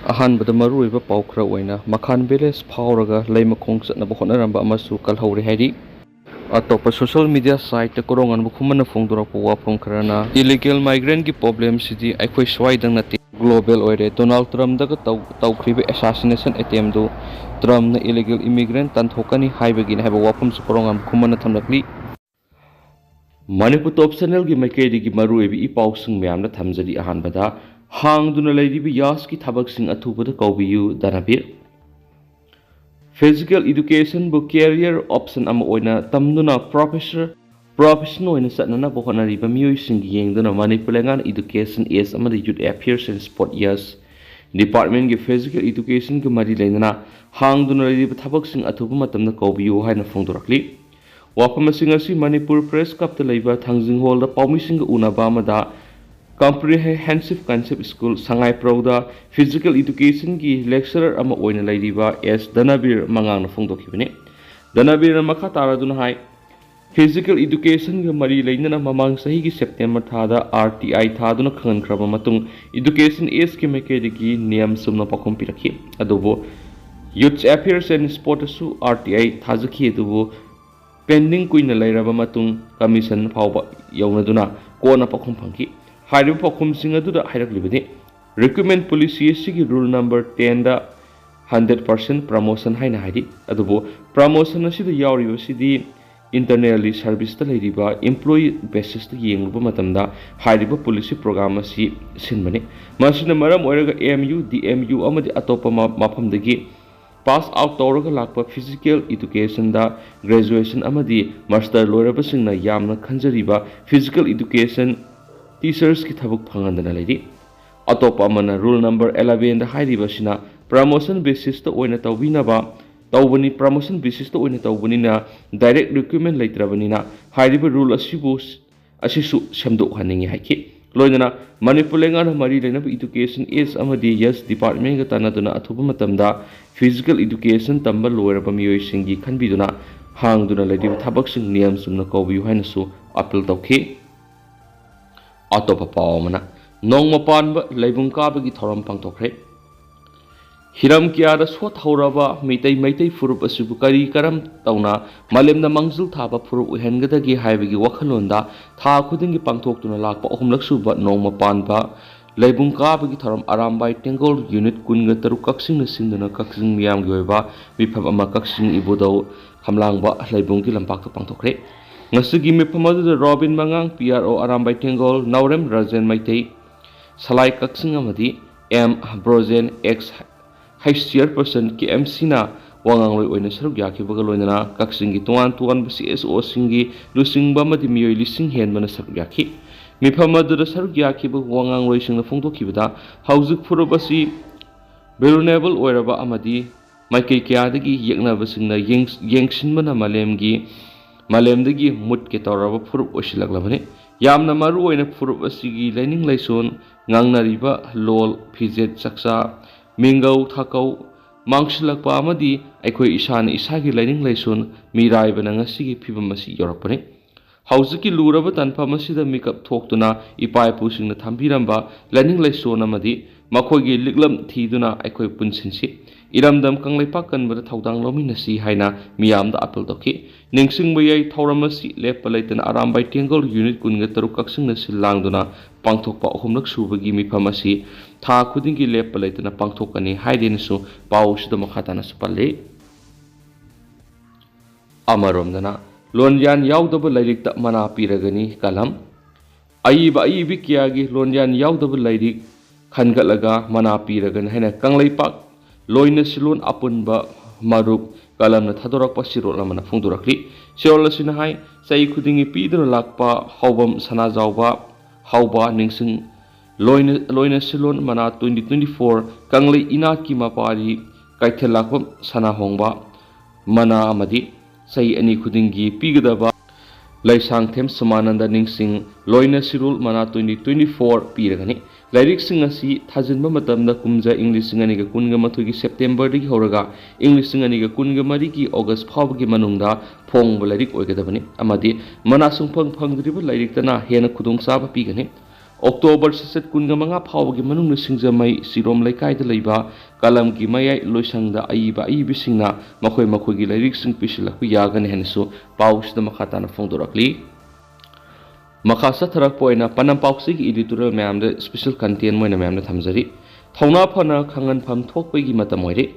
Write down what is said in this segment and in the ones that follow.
अहानबद मरुइबा पाउ खरा ओइना मखान विलेज फाउरगा लैमखोंग चटनबा होनरंबा अमसु कलहौरे हैरी अतोप सोशल मीडिया साइट कोरोंगन बुखुमन फोंदोरप वाफम खरना इलीगल माइग्रेंट की प्रॉब्लम सिदी अखोय स्वाइदंग नति ग्लोबल ओइरे डोनाल्ड ट्रम्प दग तौख्रिबे assassination attempt दो ट्रम्प न इलीगल इमिग्रेंट तंथोकनी हाइबगिन हाइबा वाफम सु कोरोंगन बुखुमन थमलकली मणिपुर टॉप चैनल की मैकेदी की मरुइबी इपाउसिंग म्यामना थमजरी अहानबदा हांगदुना लैरिबी यास की थबकसिंग अथुबदा कौबियु दनाबीर फिजिकल एजुकेशन बु कैरियर ऑप्शन अमा ओइना तमदुना प्रोफेशन ओइना चटनना बहनरिबा मियोइसिंग येंगदुना मणिपुर लेंगान एजुकेशन एज अमा youth affairs and sports department की फिजिकल एजुकेशन की मरी लेना हांगदुना लैरिबा थबकसिंग अथुबा मतमना कौबियु हाइना फोंदोरकली वाफम मणिपुर प्रेस क्लब लेबा थांजिंग हॉल पाउमिसिंग उनाबा अमदा कॉम्प्रिहेंसिव कॉन्सेप्ट स्कूल संगाई प्रौदा फिजिकल एजुकेशन की लेक्चरर अमा ओइना लैरिबा एस दनाबीर मंगांग फोंदोखिबने दनाबीर मखा तारादुना हाई फिजिकल एजुकेशन के मरी लेना ममांग सही की सेप्टेम्बर थादा RTI थादुना खंगनख्रबा मतुंग एजुकेशन एज के मैकेडी की नियम सुमना पाखुम पिरखि अदुबो यूथ अफेयर्स एंड स्पोर्ट सु RTI थाजखि अदुबो पेंडिंग कुइन लैरबा मतुंग कमीशन फाउबा यौनदुना कोना पाखुम फंखि हाइरब पाखुमसिंग अदुदा हाइरकलिबनि रिक्रूटमेंट पॉलिसी की रूल नंबर 10 दा 100% प्रमोशन हाइना हाइदि अदुबो प्रमोशन असिदा यावरिबसिदि इंटरनली सर्विस दा लैरिबा एम्प्लॉई बेसिस दा येंगबा मतमदा हाइरब पॉलिसी प्रोग्राम असि सिनबनि मसिना मरम ओइरगा AMU DMU अमदि अतोपा माफमदगी पास आउट तौरगा लाकपा फिजिकल एजुकेशन दा ग्रेजुएशन अमदि मास्टर लोइरबसिंगना यामना खंजरिबा फिजिकल एजुकेशन टीचर्स की थबक फंगंदना लैरि अतोपा अमना रूल नंबर 11 दा हाइरिबसिना प्रमोशन बेसिस दा ओइना तौबिनाबा तौबनी प्रमोशन बेसिस दा ओइना तौबनिना डायरेक्ट रिक्रूटमेंट लैत्रबनिना हाइरिबा रूल असिसु सेमदोक हनिंगे हाइखि लोइना मणिपुर लेंगाना मरी लेना एजुकेशन एज अमदि यस डिपार्टमेंट का तनादुना अथुबा मतमदा फिजिकल एजुकेशन तंबा लोइरबा मियोइसिंगी खनबिदुना हांगदुना लैरिबा थबकसिंग नियम सुमना कौबियु हाइनसु अपील तौखि अतोप पावमना नोंगमपानबा लैबुंग काबगी थौरम पांथोखरे हिरम कियादा सोत हौरबा मेइतै फुरुप असुबु करी करम तौना मालेमदा मंगजुल थाबा फुरुप उहेनगदगी हाइबगी वखलोंदा था खुदिंगी पांथोक्तुना लाकपा अहुमलक सुबा नोंगमपानबा लैबुंग काबगी थौरम अरामबाई टेंगोल यूनिट कुनगा तरुक कक्सिंग सिंदुना कक्सिंग मियामगी ओइबा मिफम अमा Kakching इबोदौ हमलांगबा लैबुंगी लंपाक्ता पांथोखरे ngasugi miphamadu Robin Mangang PRO Arambai Tengol Naurem Rajen Meitei Salai Kaksing amadi M Brozen X Chairperson ki MC na wangangloi oina saruk yakibaga loinana kaksingi tuan CSO singi lusingba madi miyoi lising henbana saruk yaki miphamadu saruk yakiba wangangloi singna phongdokibada haujik furubasi vulnerable oiraba amadi maikei kyadagi yeknaba singna yengsinbana मालेमदगी मुट के तौरब फुरुप ओसिलकलबने यामना मरु ओइना फुरुप असिगी lining लाइसोन ngangnariba lol fidget Chaksa मिंगौ थाकौ मांगसिलकपा अमदि अखोय इसाना इसागी lining लाइसोन मिराइबना ngasiगी फिबम असि यौरकपने हौजकी लुरब तनफम असिदा मिकअप थोक्तुना इपाइपुसिंगना थंबिरंबा lining लाइसोन अमदि मखोयगी लिगलम थीदुना अखोय पुनसिनसि इरमदम कंगलेपा कनबदा थौदांग लोमिनसी हाइना मियामदा appeal तौखि निंगसिंगबा याई थौरमसी लेपा लैतना Arambai Tenggol unit कुनगा तरुक कक्सिंगना सिलांगदुना पांथोकपा अहुमलक सुबगी मिफम असि था खुदिंगी लेपा लैतना पांथोकनी हाइदेनसु पाउसिदा मखाताना सुपल्ले अमरोमदना लोनयान याउदब लाइरिकता मना पीरगनी कलम अईबी कियागी लोनयान याउदब लाइरिक खनगलगा मना पीरगन हैना कंगलेपा लोइन सिलोन अपुनबा मरुप कलमना थादोरकपा सिरोल अमना फोंदोरकली सिरोल असिना हाई सई खुदिंगी पीदुना लाकपा हौबम सनाजावबा हौबा निंगसिंग लोइन सिलोन मना 2024 कंगले इनाकी मपारी कैथेल लाकपम सना होंबा मना अमदि सई अनि खुदिंगी पीगदबा लाइसांग थेम समानंद निंगसिंग लोइन सिरोल मना 2024 पीरगनी लाइरिक सिंग असि थाजिनबा मतमदा कुमजा इंग्लिश सिंग अनिगा कुनगा मथुगी सेप्टेम्बर दगी होरगा इंग्लिश सिंग अनिगा कुनगा मरी की अगस्त फावगी मनुंगदा फोंगबा लाइरिक ओइगदबनी अमदि मना सुंफंग फंगद्रिबा लाइरिक तना हेना खुदोंग साबा पीगनी October Sisset Kungamanga Pawgi Manung Singzamai Sirom Laikai de Leba, Kalam Gimaya Loisanga Aiba Ibisina, Makoi Makogi lyrics and Pishila Yagan Henso, Paus the Makatana Fondorakli. Makasa Tarapoina, Panampauxig editorial mam the special content when a mam the Tamzari. Tauna Pana Kangan Pam Tokpegi Matamoire.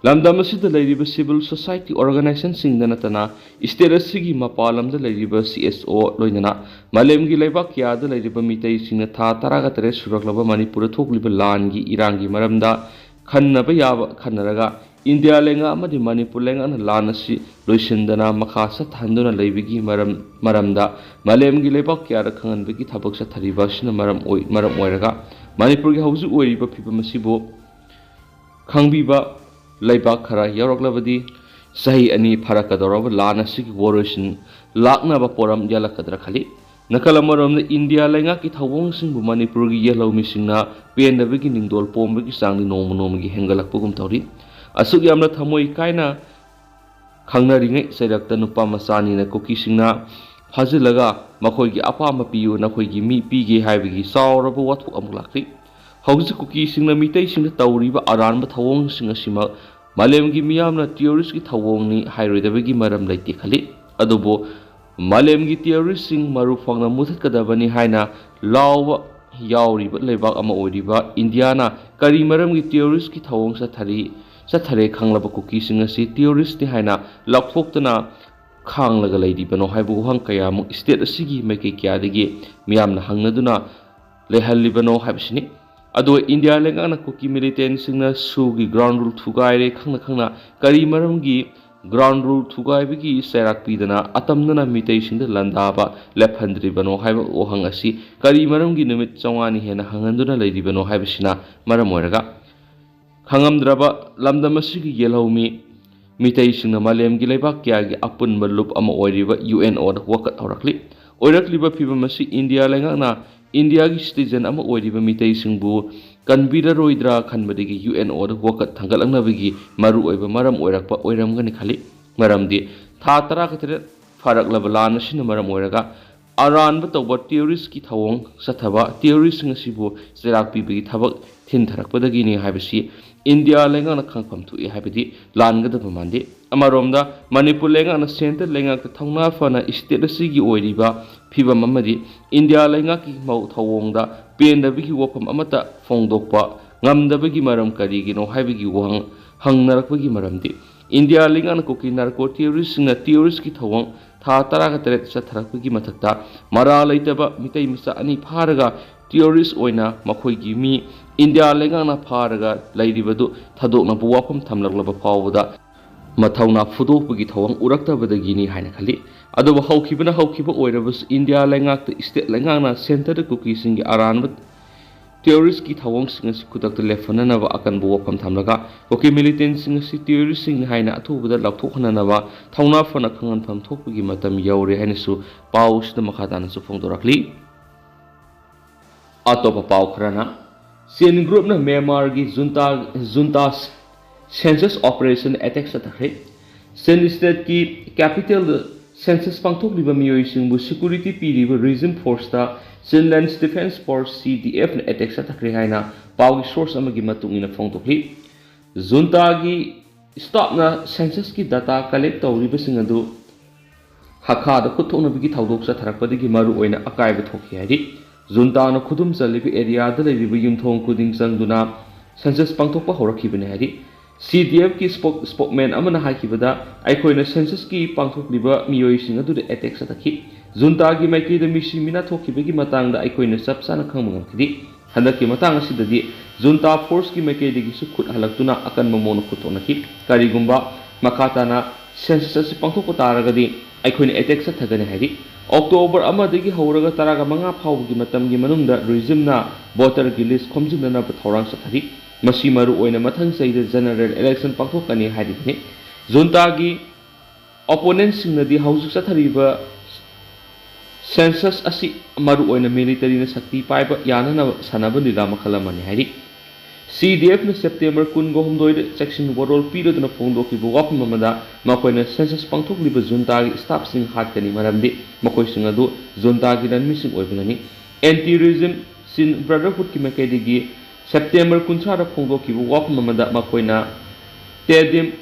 Lamdamasi the Lady Civil Society Organization Sing the Natana, Isterasigi Mapalam the Lady CSO Loinana, Malem Gilebakia the Lady Meitei Sing a Tataraga Surakaba Manipura Tokliba Langi, Irangi Maramda, Kanabaya Kanaraga, India Lenga Madi Manipulang and Lanasi, Lushindana, Makasa Tanduna Labigi Maramda, Malem Gilebakia the Kangan Bigi Tabaksa Taribashina Maram Oiraga, Manipur House Oiba Pipa Masibo, Kangbiba. Laibak Kara Yaroglavadi, Sahi Ani Parakadorov, Lana Sik Waroshin, Lakna Vaporam Yalakadra Khali, Nakalamaram the India Langaki Tawong Sing Manipurgi Yellow Missina, Pian the beginning dol Pomiki Sang the Nomonomi Hengalapugum Tori, Asugam Tamoi Kaina Kangna Ring, Sedak the Nupamasani, the Kokisina, Hazilaga, Makogi Apama Piu, Nakogi Mi Pigi Havigi, Saur of what Amulaki. How's the cookies in the mutation the Tauriba around the Tawong sing a shima, Malem Gimiamna theoriski Tawongni, high redavigi maram like Tikali, Adobo, Malem Gitiaris sing Marufanga Mutakadavani Haina, Law Yauri, but Leva Ama Odiba, Indiana, Karimaram Gitioriski Tawong Satare Kanglaba cookies in a sea, theorist Haina, Lakfoktana, Kang like a lady, Bano Habu Hankayam, state a sigi make a kiadigi, Miamna Hangaduna, Lehalibano Habshini. Ado India Langana cookie militant singer Sugi ground rule to guide Kangna Karimarangi ground rule to guide Bigi Sarak Pidana Atamna mutation the Landaba Lephandri Bano Hive Ohangasi Karimarangi Numit Sawani Hena Hanganduna Lady Bano Hibishina Maramoraga Hangamdraba Lamdamasigi Yellow me mutation the Malem Gilebakia Apun Malup Ama Oiriva UN or the Wakat Orakli Orakliba Pibamasi India Langana India ki citizen ama oiriba Meitei singbu kanbira roidra khanbadigi UN or wakat thangalangnabigi maru oiba maram oirakpa oiramgani khali maramdi tha tara khatre faraklaba lana sina maram oiraga aranba tawba theorist ki thawong sathaba theorist ngasibu serak pibigi thabak thin tharakpadagi ni haibasi India lengana khangpham thu e habidi langa mandi amaromda Manipur lengana center lenga ka thongna fana state asigi oiriba phibam amadi India lenga ki mau thawongda pendabigi wopam amata fongdokpa ngamdabagi maram karigi no haibigi wang hangnarakbagi maramdi India lengana koki narco theorist na theorist ki thawong tha tara ka teret sa tharakbagi mathakta mara laitaba Meitei misa ani pharaga theorist oina makhoi mi India lengana pharaga lairibadu thadokna buwapam thamlaklaba pawda Mathauna Fudopagi Tawang Uraktabadagi ni Haina Khali. Adoba Haukibana Haukiba Oirabus India Langak the State Langana Center the cookies in Aran but theorist ki Tawang singers could have telefonanava akan buwapam thamlaga. Okay militant singers theorist sing Haina to with the Laptokanava, Tauna Fanakan Pam Topagi Matam Yauri Henisu, Paus the Makatan Sufongdorakli. Atopa Paukrana. Sien group na Memargi Juntas Census Operation Attacks Attack. Sen State ki capital census pangtok liba miyoising bu security piriba region force ta Sinland Defense Force CDF na attacks attack haina pawgi source amagi matungina phongtokli. Junta gi stop na census ki data collect tawriba singadu hakha da khuthona bigi thawdok sa tharakpadigi maru oina akaiba thoki hari. Junta na khudum chalibi area da lebi yumthong kuding sangduna census pangtokpa horakibane hari. CDF ki spokesman amana hakibada aikoina census ki pangthokliba miyoising adu attacks atakhi junta gi maiki da misi mina thokibagi matang da aikoina sapsana khangmangam kidi handaki matang asidadi junta force ki maiki digi su khut halaktuna akan mamono khutona ki karigumba makatana census pangthok taragadi aikoina attacks athagane hari October amadagi hauraga taraga manga phawgi matamgi manungda regime voter ki list khomjinna pathorang sathari Masi maru oina mathang saida general election pangthokani haidini junta gi opponents singnadi hausu sathariba census asi maru oina military na sakti paiba yana na sanaba nidama khalamani haidi CDF na September 19 section warol piro na phongdoki bu wapam mamada makoina census pangthokliba junta gi staff sing hatkani maramdi makoi singadu junta gi ran missing oibnani anti regime sin brotherhood ki makedigi September 30 da phongdokiba wafam amada makoina Tedim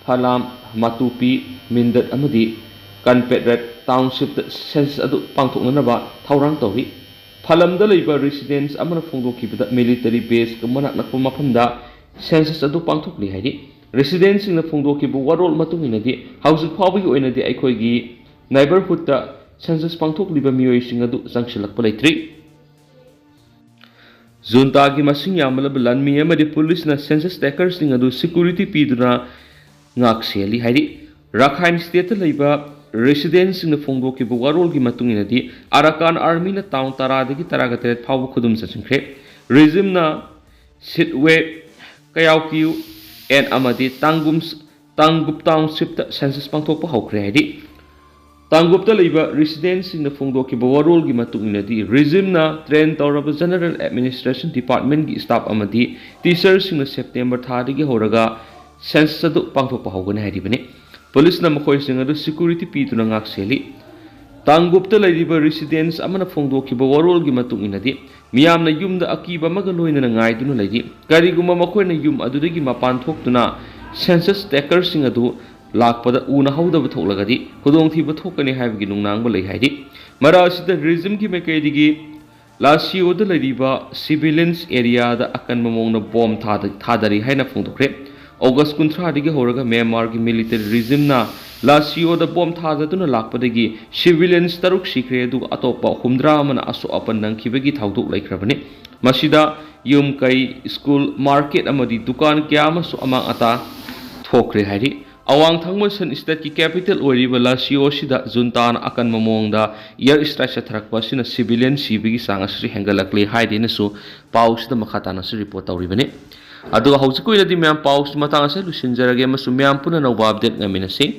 Phalam Matupi Mindat amadi Kanpetret township census adu pangthoknaba thaurang tawri phalamda leiba residents amana phongdokibada military base kamanak nakpa mafamda census adu pangthokli haidi residents singna phongdokibu warol matunginadi housing phawbi oinadi aikhoigi neighborhood da census pangthokliba miyoi sing adu sangsilakpa leitri junta gi masing yamalaba lanmi amadi police na census takers sing adu security piduna ngak seli haidi Rakhine state leiba residents in the phongdokibu warol gi matunginadi Arakan army na town taradagi taragatet phawu khudum sachingkre regime na sitwe kayawkiu and amadi Tangup township ta census pangthokpa hawkre haidi Tangup ta leiba residents in the phongdokibu warol gi matunginadi regime na train tawraba general administration department gi staff amadi teachers in September thadagi horaga census adu pangthokpa hawgani haidi bane Police na makoy sing adu security piduna ngak seli Tanggupta laiba residents amana phongdokiba warol gi matung inadi miyamna yumda akiba maga loina na ngaiduna laidi kariguma makoy na yum adudagi mapan thoktuna census takers sing adu lakpada una hawda bathoklagadi khudong thiba thokani haibgi nungnangba lai haidi mara sida regime gi mekaidigi lasio da laiba civilians area da akan mamongna bomb thadari haina phongdokre August 13 digi horaga Myanmar gi military regime na lasio da bomb thadaduna lakpadagi civilians taruk sikre du atopa humdra mana aso apan nangkhibagi thauduk laikhrabani masida yum kai school market amadi dukan kya amasu amang ata thokre hairi awang thangmosan state ki capital oiriba lasio sida junta na akan mamongda air strike sathrakpa sina civilian sibigi sangasri hengalakle haidina su pausida makhata na report tawribani Aduga hausi ko iladi miyang paus matang asa lusinjarage masu miyang puna na update ngamin na sing